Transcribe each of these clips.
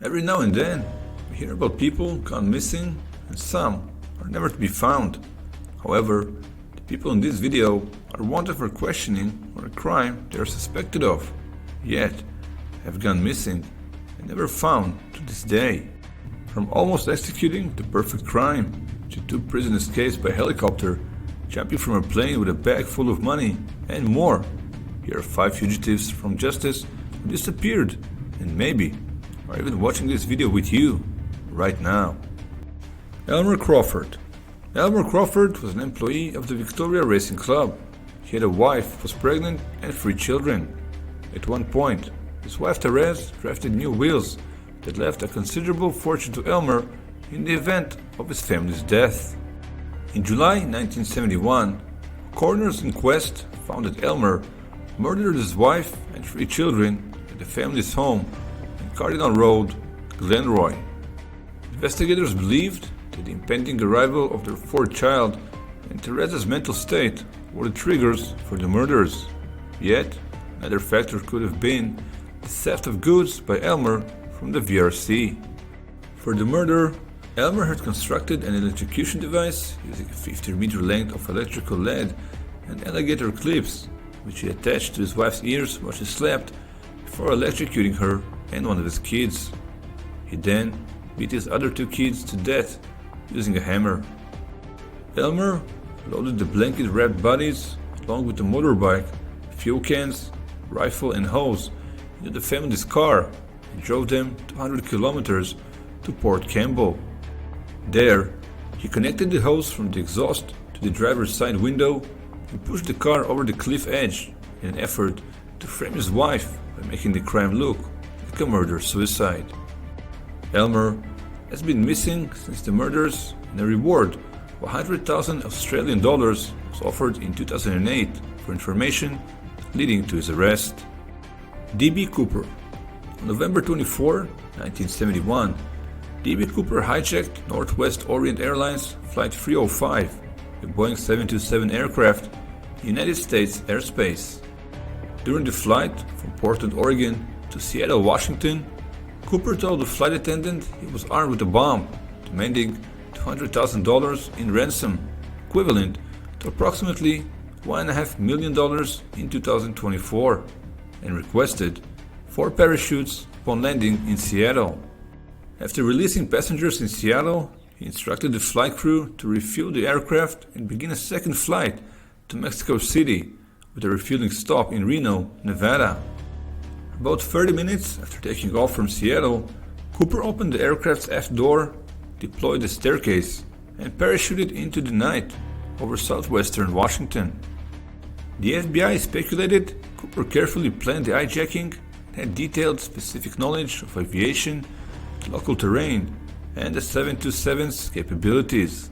Every now and then, we hear about people gone missing, and some are never to be found. However, the people in this video are wanted for questioning or a crime they are suspected of, yet have gone missing and never found to this day. From almost executing the perfect crime, to 2 prison escapes by helicopter, jumping from a plane with a bag full of money, and more, here are 5 fugitives from justice who disappeared and maybe are even watching this video with you right now. Elmer Crawford. Elmer Crawford was an employee of the Victoria Racing Club. He had a wife, was pregnant, and 3 children. At one point, his wife Therese drafted new wills that left a considerable fortune to Elmer in the event of his family's death. In July 1971, a coroner's inquest found that Elmer murdered his wife and 3 children at the family's home in Cardinal Road, Glenroy. Investigators believed that the impending arrival of their 4th child and Therese's mental state were the triggers for the murders. Yet, another factor could have been the theft of goods by Elmer from the VRC. For the murder, Elmer had constructed an electrocution device using a 50-meter length of electrical lead and alligator clips, which he attached to his wife's ears while she slept before electrocuting her and one of his kids. He then beat his other 2 kids to death using a hammer. Elmer loaded the blanket-wrapped bodies along with the motorbike, fuel cans, rifle and hose into the family's car and drove them 200 kilometers to Port Campbell. There, he connected the hose from the exhaust to the driver's side window and pushed the car over the cliff edge in an effort to frame his wife by making the crime look like a murder-suicide. Elmer has been missing since the murders, and a reward of 100,000 Australian dollars was offered in 2008 for information leading to his arrest. D.B. Cooper. On November 24, 1971, D.B. Cooper hijacked Northwest Orient Airlines Flight 305, a Boeing 727 aircraft, in United States airspace. During the flight from Portland, Oregon to Seattle, Washington, Cooper told the flight attendant he was armed with a bomb, demanding $200,000 in ransom, equivalent to approximately $1.5 million in 2024, and requested 4 parachutes upon landing in Seattle. After releasing passengers in Seattle, he instructed the flight crew to refuel the aircraft and begin a second flight to Mexico City, with a refueling stop in Reno, Nevada. About 30 minutes after taking off from Seattle, Cooper opened the aircraft's aft door, deployed the staircase, and parachuted into the night over southwestern Washington. The FBI speculated Cooper carefully planned the hijacking and had detailed specific knowledge of aviation, local terrain, and the 727's capabilities.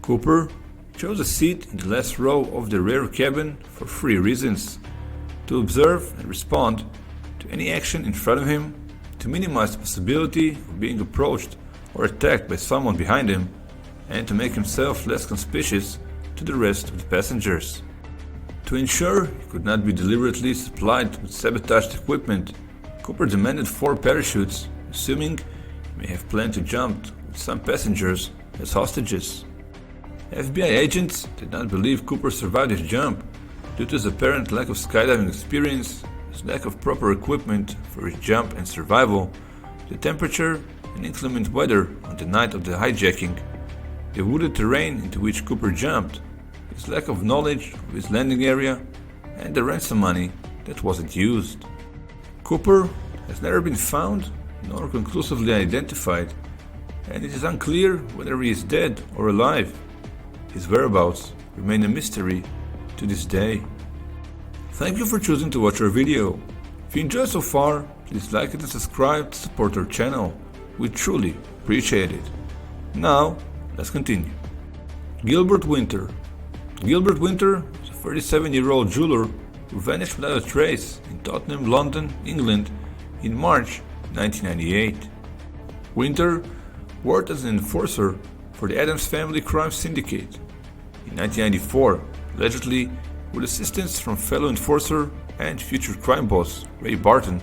Cooper chose a seat in the last row of the rear cabin for 3 reasons: to observe and respond to any action in front of him, to minimize the possibility of being approached or attacked by someone behind him, and to make himself less conspicuous to the rest of the passengers. To ensure he could not be deliberately supplied with sabotaged equipment, Cooper demanded 4 parachutes, assuming he may have planned to jump with some passengers as hostages. FBI agents did not believe Cooper survived his jump due to his apparent lack of skydiving experience, his lack of proper equipment for his jump and survival, the temperature and inclement weather on the night of the hijacking, the wooded terrain into which Cooper jumped, his lack of knowledge of his landing area, and the ransom money that wasn't used. Cooper has never been found nor conclusively identified, and it is unclear whether he is dead or alive. His whereabouts remain a mystery to this day. Thank you for choosing to watch our video. If you enjoyed so far, please like it and subscribe to support our channel. We truly appreciate it. Now, let's continue. Gilbert Winter. Gilbert Winter was a 37-year-old jeweler who vanished without a trace in Tottenham, London, England in March 1998. Winter worked as an enforcer for the Addams Family Crime Syndicate. In 1994, allegedly with assistance from fellow enforcer and future crime boss Ray Barton,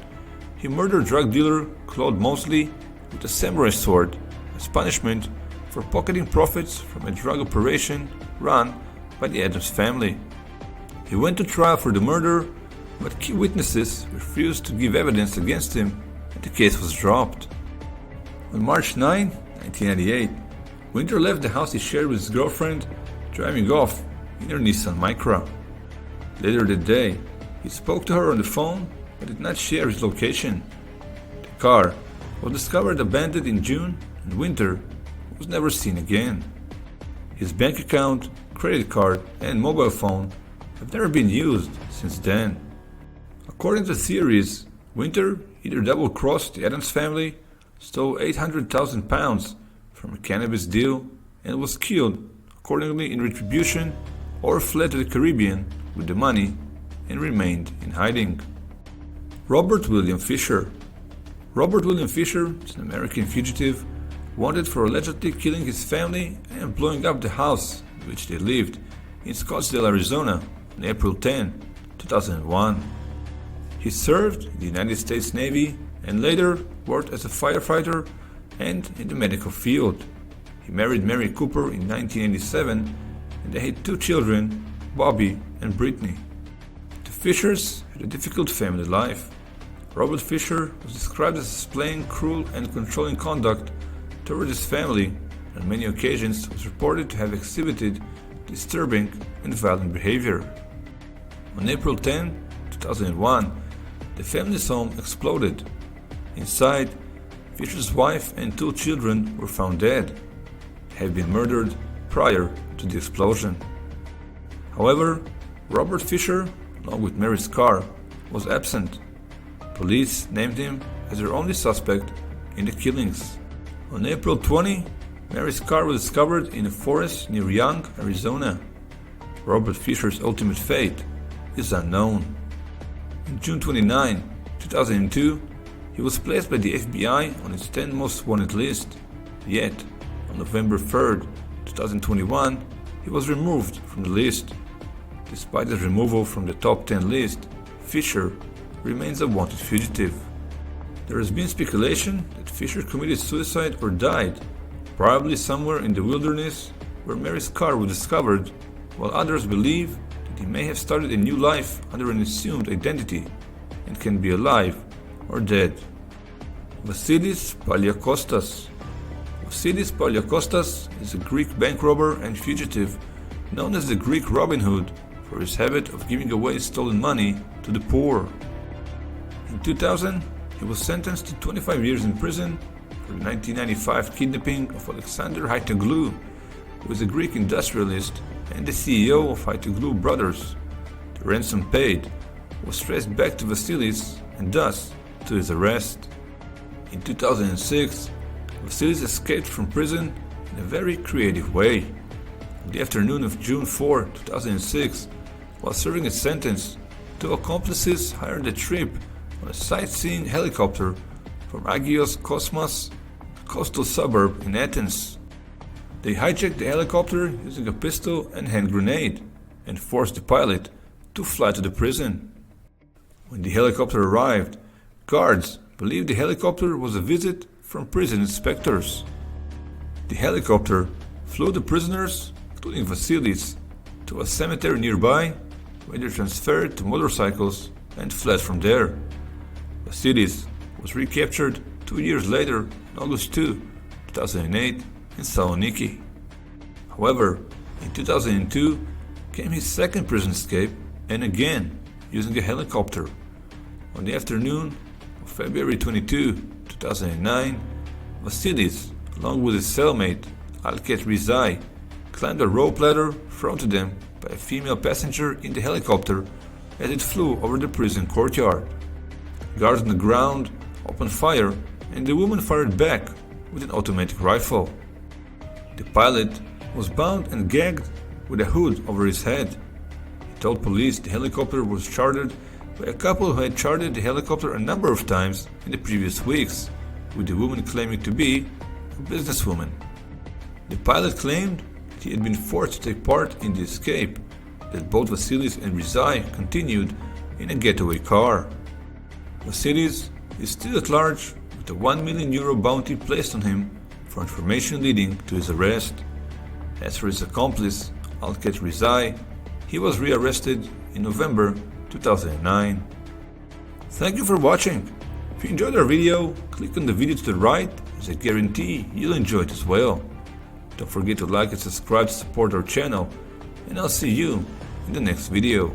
he murdered drug dealer Claude Mosley with a samurai sword as punishment for pocketing profits from a drug operation run by the Adams family. He went to trial for the murder, but key witnesses refused to give evidence against him and the case was dropped. On March 9, 1998, Winter left the house he shared with his girlfriend, driving off in her Nissan Micra. Later that day, he spoke to her on the phone but did not share his location. The car was discovered abandoned in June and Winter was never seen again. His bank account, credit card, and mobile phone have never been used since then. According to theories, Winter either double-crossed the Adams family, stole £800,000 from a cannabis deal, and was killed accordingly in retribution, or fled to the Caribbean with the money and remained in hiding. Robert William Fisher. Robert William Fisher is an American fugitive wanted for allegedly killing his family and blowing up the house in which they lived in Scottsdale, Arizona on April 10, 2001. He served in the United States Navy and later worked as a firefighter and in the medical field. He married Mary Cooper in 1987 and they had 2 children, Bobby and Brittany. The Fishers had a difficult family life. Robert Fisher was described as displaying cruel and controlling conduct toward his family and on many occasions was reported to have exhibited disturbing and violent behavior. On April 10, 2001, the family's home exploded. Inside, Fisher's wife and 2 children were found dead, had been murdered prior to the explosion. However, Robert Fisher, along with Mary's car, was absent. Police named him as their only suspect in the killings. On April 20, Mary's car was discovered in a forest near Young, Arizona. Robert Fisher's ultimate fate is unknown. On June 29, 2002, he was placed by the FBI on its 10 most wanted list. Yet, on November 3, 2021, he was removed from the list. Despite his removal from the top 10 list, Fisher remains a wanted fugitive. There has been speculation that Fisher committed suicide or died, probably somewhere in the wilderness where Mary's car was discovered, while others believe that he may have started a new life under an assumed identity and can be alive or dead. Vassilis Palaiokostas. Vassilis Palaiokostas is a Greek bank robber and fugitive known as the Greek Robin Hood for his habit of giving away stolen money to the poor. In 2000, he was sentenced to 25 years in prison for the 1995 kidnapping of Alexander Haitoglou, who is a Greek industrialist and the CEO of Haitoglou Brothers. The ransom paid was traced back to Vassilis and thus to his arrest. In 2006, Vassilis escaped from prison in a very creative way. On the afternoon of June 4, 2006, while serving a sentence, 2 accomplices hired a trip on a sightseeing helicopter from Agios Kosmas, a coastal suburb in Athens. They hijacked the helicopter using a pistol and hand grenade and forced the pilot to fly to the prison. When the helicopter arrived, guards believed the helicopter was a visit from prison inspectors. The helicopter flew the prisoners, including Vassilis, to a cemetery nearby, where they transferred to motorcycles and fled from there. Vassilis was recaptured 2 years later on August 2, 2008 in Saloniki. However, in 2002 came his second prison escape, and again using a helicopter. On the afternoon of February 22, 2009, Vassilis, along with his cellmate Alket Rizai, climbed a rope ladder thrown to them by a female passenger in the helicopter as it flew over the prison courtyard. Guards on the ground opened fire and the woman fired back with an automatic rifle. The pilot was bound and gagged with a hood over his head. He told police the helicopter was chartered by a couple who had chartered the helicopter a number of times in the previous weeks, with the woman claiming to be a businesswoman. The pilot claimed that he had been forced to take part in the escape, that both Vassilis and Rizai continued in a getaway car. Vassilis is still at large with a €1 million bounty placed on him for information leading to his arrest. As for his accomplice, Alket Rizai, he was rearrested in November 2009. Thank you for watching. If you enjoyed our video, click on the video to the right, as I guarantee you'll enjoy it as well. Don't forget to like and subscribe to support our channel, and I'll see you in the next video.